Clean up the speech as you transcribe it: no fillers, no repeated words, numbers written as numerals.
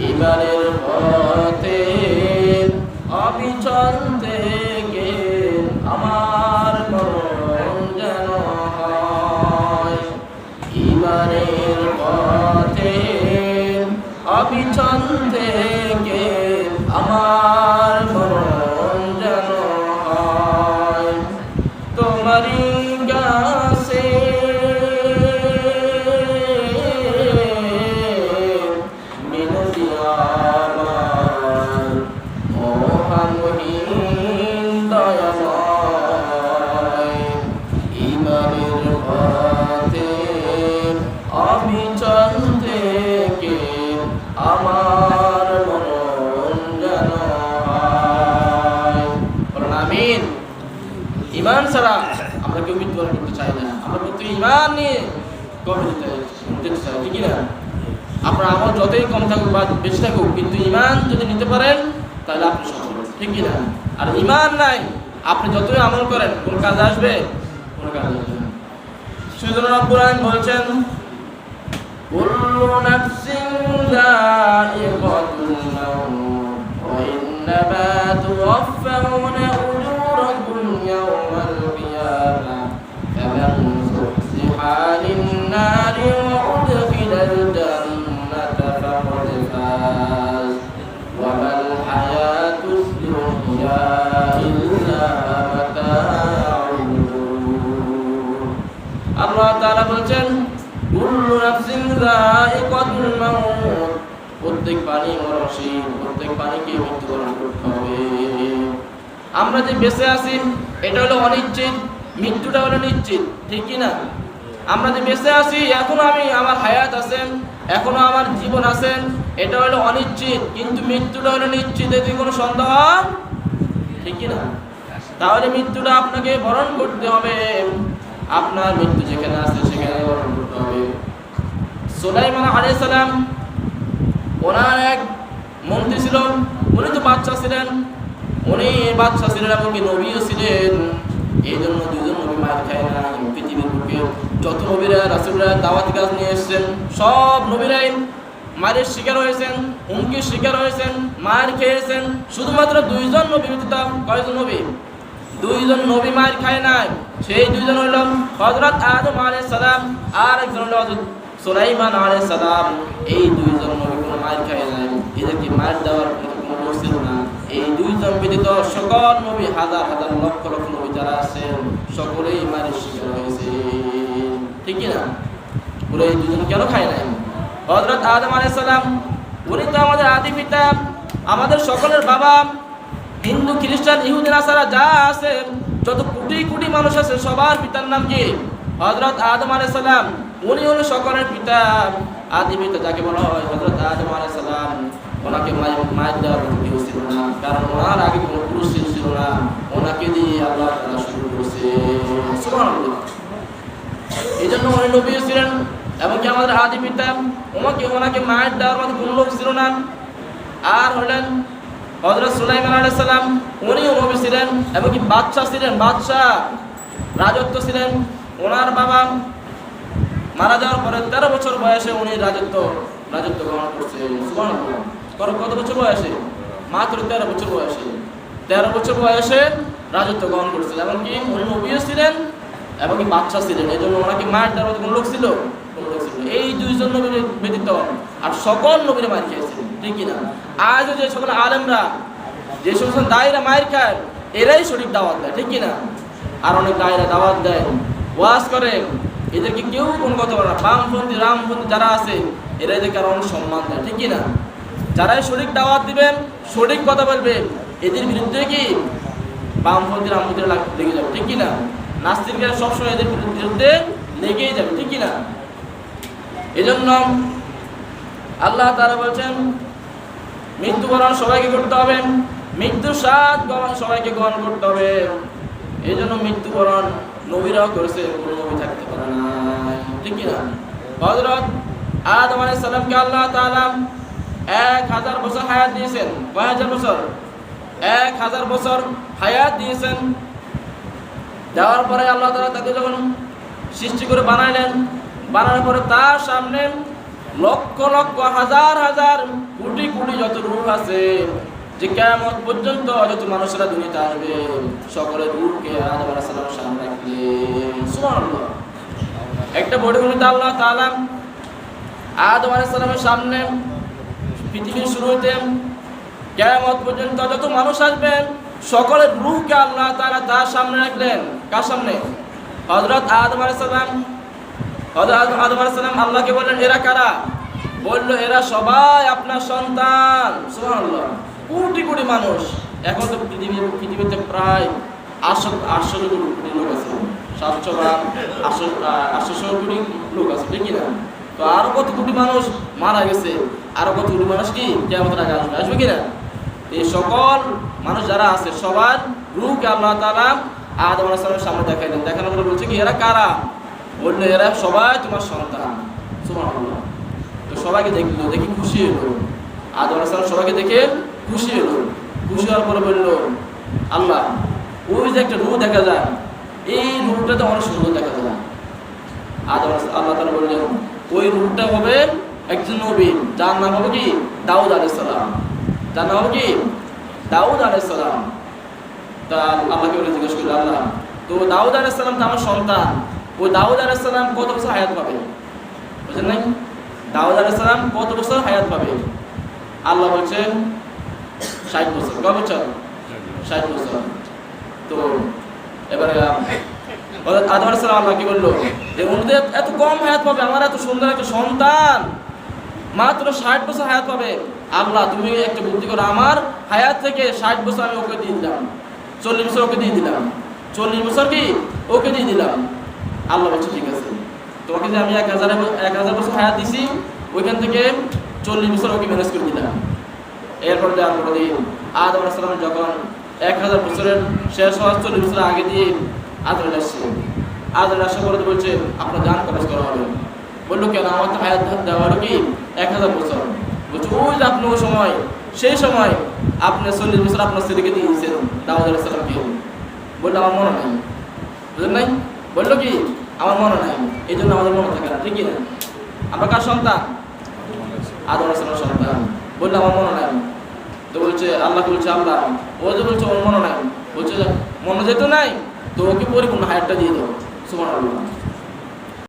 ইমানের পথে অবিচল থেকে আমার মরণ যেন হয়। ইমানের পথে অবিচল থেকে আমার মরণ যেন হয়। তোমারই কাছে মিনতি আমার মহামহিম দয়াময়। ইমানের পথে অবিচল থেকে আমার মরণ যেন হয়। বলুন আমিন। ইমান ছাড়া আমরা কেউ মৃত্যুবরণ করতে চাই না। আমরা প্রত্যেক ইমান নিয়ে কবর দিতে চাই, ঠিক না? আপনার আমল যতই কম থাকুক বা বেশি থাকুক, কিন্তু ইমান যদি নিতে পারেন তাহলে আপনি সফল, ঠিক না? আর ইমান নাই, আপনি যতই আমল করেন কোন কাজ আসবে? কোনো কাজ আসবে না। সেজন্য রব্বুল আলামিন বলছেন, কুল্লু নাফসিন যায়িকাতুল মাউত ওয়া ইন্নামা তুওয়াফাউনা উজুরাকুম ইয়াওমাল কিয়ামাহ ফামান zuhziha আনিন নারি ওয়া উদখিলাল জান্নাতা ফাকাদ ফাজ ওয়া মাল হায়াতুদ দুনিয়া ইল্লা মাতাউল গুরুর। আল্লাহ তাআলা বলছেন, কুল্লু নাফসিন যায়িকাতুল মাউত, প্রত্যেক প্রাণী মরণশীল, প্রত্যেক প্রাণীকে মৃত্যুবরণ করতে হবে। আমরা যে বেঁচে আছি এটা হলো অনিশ্চিত, মৃত্যুটা হলো নিশ্চিত, ঠিক কি না? আমরা যে বেঁচে আছি, এখনো আমার হায়াত আছে, এখনো আমার জীবন আছে, এটা হলো অনিশ্চিত, কিন্তু মৃত্যুটা হলো নিশ্চিত, এতে কোনো সন্দেহ, ঠিক কি না? তাহলে মৃত্যুটা আপনাকে বরণ করতে হবে। আপনার মৃত্যু যেখানে আছে সেখানে বরণ করতে হবে। সুলাইমান আলাইহিস সালাম, ওনার এক মন্ত্রী ছিল, উনি তো বাদশা ছিলেন, উনি বাদশা ছিলেন এবং নবীও ছিলেন। এই জন্য দুজন নবী মার খায় না। পৃথিবীর বুকে যত নবীরা রাসূলরা দাওয়াতি কাজ নিয়ে এসেছেন, সব নবীরাই মারের শিকার হয়েছেন, হুমকির শিকার হয়েছেন, মার খেয়েছেন। শুধুমাত্র দুইজন নবী ব্যতীত, কয়জন নবী? দুইজন নবী মার খায় নাই। সেই দুইজন হইল হযরত আদম আলাইহিস সালাম আর একজন হলো হযরত সুলাইমান আলাইহিস সালাম। এই দুইজন নবী কোনো মার খায় নাই, এদেরকে মার দেওয়ার কোনো লোক ছিল না। এই দুইজন ব্যতীত সকল নবী, হাজার হাজার লক্ষ লক্ষ নবী যারা আছেন, সকলেই মারের শিকার হয়েছে, ঠিক না? বলে এই দুইজন কেন খায় নাই? হযরত আদম আলাইহিস সালাম, উনি তো আমাদের আদি পিতা, আমাদের সকলের বাবা। হিন্দু, খ্রিস্টান, ইহুদি, নাসারা যা আছে, যত কোটি কোটি মানুষ আছে, সবার পিতার নাম কি? হযরত আদম আলাইহিস সালাম। উনি হলো সকলের পিতা, আদি পিতা যাকে বলা হয়। হযরত আদম আলাইহিস সালাম, ওনাকে মায়ের দেওয়ার কেউ ছিল না, কারণ ওনার আগে কোনো পুরুষ ছিল না। ওনাকে দিয়ে আল্লাহ তাআলা শুরু করেছে, সুবহানাল্লাহ। এই জন্য উনি নবী ছিলেন এবং কি আমাদের আদি পিতা। ওনাকে মায়ের দেওয়ার মতো কোনো লোক ছিল না। আর হলেন হযরত সুলাইমান আলাইহিস সালাম, উনিও নবী ছিলেন এবং কি বাদশা ছিলেন, বাদশা রাজত্ব ছিলেন। ওনার বাবা মারা যাওয়ার পরে 13 বছর বয়সে উনি রাজত্ব গ্রহণ করছেন, সুবহানাল্লাহ। কত বছর বয়সে? মাত্র 13 বছর বয়সে। 13 বছর বয়সে রাজত্ব গ্রহণ করছিলেন এবং কি উনি নবীও ছিলেন এবং কি বাদশা ছিলেন। এই জন্য ওনাকে মায়ের দেওয়ার মতো কোনো লোক ছিল? এই দুইজন নবীর ব্যতীত আর সকল নবীরা মার খেয়েছেন, ঠিক কিনা? আজও যে সকল আলেমরা, যে সমস্ত দায়ীরা মায়ের খায়, এরাই সঠিক দাওয়াত দেয়, ঠিক কিনা? আর অনেক দায়ীরা দাওয়াত দেয়, ওয়াজ করে, এদেরকে কেউ কোনো কথা বলে না। বামপন্থী, রামপন্থী যারা আছে, এরা এদেরকে আরো অনেক সম্মান দেয়, ঠিক কিনা? যারাই সঠিক দাওয়াত দিবেন, সঠিক কথা বলবেন, এদের বিরুদ্ধে কি বামপন্থী, রামপন্থীরা লেগে যাবে, ঠিক কিনা? নাস্তিকরা সবসময় এদের বিরুদ্ধে লেগেই যাবে, ঠিক কিনা? এই জন্য আল্লাহ তাআলা বলছেন, মৃত্যুবরণ সবাইকে করতে হবে, মৃত্যুর স্বাদ সবাইকে গ্রহণ করতে হবে। এই জন্য মৃত্যুবরণ নবীরাও করেছে, কোনো নবী থাকতে পারে না, ঠিক কিনা? হযরত আদম আলাইহিস সালামকে আল্লাহ তাআলা 1000 বছর হায়াত দিয়েছেন। কয় হাজার বছর? 1000 বছর হায়াত দিয়েছেন। দেওয়ার পরে আল্লাহ তাআলা তাকে যখন সৃষ্টি করে বানানোর পরে তার সামনে লক্ষ লক্ষ, হাজার হাজার, কোটি কোটি কোটি যত রূহ আছে, যে কিয়ামত পর্যন্ত যত মানুষেরা দুনিয়াতে আসবে, সকলের রূহকে আদম আলাইহিস সালামের সামনে রাখলেন। সুবহানাল্লাহ। একটা বড় আল্লাহ তাআলা আদম আলাইহিস সালামের সামনে পৃথিবীর শুরুতে কিয়ামত পর্যন্ত যত মানুষ আসবেন, সকলের রূহকে আল্লাহ তাআলা তার সামনে রাখলেন। কার সামনে? হযরত আদম আলাইহিস সালাম। হযরত আদম আলাইহিস সালাম আল্লাহকে বললেন, এরা কারা? বলল, এরা সবাই আপনার সন্তান। সুবহানাল্লাহ। কোটি কোটি মানুষ। এখন তো পৃথিবীতে প্রায় 800 কোটি লোক আছে, 800 কোটি লোক আছে, ঠিক না? তো আরো কত কোটি মানুষ মারা গেছে, আরো কত কোটি মানুষ কি কিয়ামতের আগে আসবে কিনা? এই সকল মানুষ যারা আছে সবার রূহকে আল্লাহ তাআলা আদম আলাইহিস সালামের সামনে দেখাইলেন। দেখানোর পরে বলছে কি, এরা কারা? বললো, এরা সবাই তোমার সন্তান। সুবহানাল্লাহ। তো সবাইকে দেখলো, দেখি খুশি হলো। আদম আলাইহিস সালাম সবাইকে দেখে খুশি হলো। খুশি হওয়ার পরে বললো, আল্লাহ, ওই যে একটা রূহ দেখা যায়, এই রূহটা তো অনেক সুন্দর দেখা যায়। আল্লাহ তাআলা বললেন, ওই রূহটা হবে একজন নবী, যার নাম হবে কি দাউদ আলাইহিস সালাম। যার নাম হবে কি দাউদ আলাইহিস সালাম। তা আল্লাহকে বলে জিজ্ঞেস করলো, আল্লাহ, তো দাউদ আলাইহিস সালাম তো আমার সন্তান, ওই দাউদ আলাইহিস সালাম কত বছর হায়াত পাবে? বুঝলেন নাই? দাউদ আলাইহিস সালাম কত বছর হায়াত পাবে? আল্লাহ বলছেন 60 বছর। কত বছর? 60 বছর। তো এবারে আদম আলাইহিস সালাম আল্লাহকে বললো, যে ওদের এত কম হায়াত পাবে, আমার এত সুন্দর একটা সন্তান মাত্র 60 বছর হায়াত পাবে। আল্লাহ, তুমি একটা বুদ্ধি করো, আমার হায়াত থেকে 60 বছর আমি ওকে দিয়ে দিলাম, 40 বছর ওকে দিয়ে দিলাম, 40 বছর কি ওকে দিয়ে দিলাম। আল্লাহ বলছে, ঠিক আছে, তোমাকে যে আমি 1000 বছর হায়াত দিছি, ওইখান থেকে 40 বছর ওকে ম্যানেজ করে দিলাম। এরপর দেওয়ার পরে দিন আদম আলাইহিস সালাম যখন 1000 বছরের শেষ হওয়ার 40 বছর আগে দিয়ে আদম আসছে। আদম আসার পরে বলছে, আপনার জান কবজ করা হবে। বললো, কেন? আমার তো হায়াত দেওয়া হলো কি 1000 বছর। বলছে, ওই যে আপনি ওই সময়, সেই সময় আপনি 40 বছর আপনার ছেলেকে দিয়ে দিয়েছেন, দাউদ আলাইহিস সালামকে। বললো, আমার মনে নাই। বুঝলেন নাই? বললো কি, আমার মনে নাই, এই জন্য আমাদের মনে থাকে না, ঠিক না? আমরা কার সন্তান? আদম আলাইহিস সালামের সন্তান। বললো, আমার মনে নাই। তো বলছে, আল্লাহকে বলছে, আল্লাহ, ও যে বলছে ওর মনে নাই, বলছে মনে যেত নাই, তো ওকে পরিপূর্ণ হায়াতটা দিয়ে দাও। সুবহানাল্লাহ।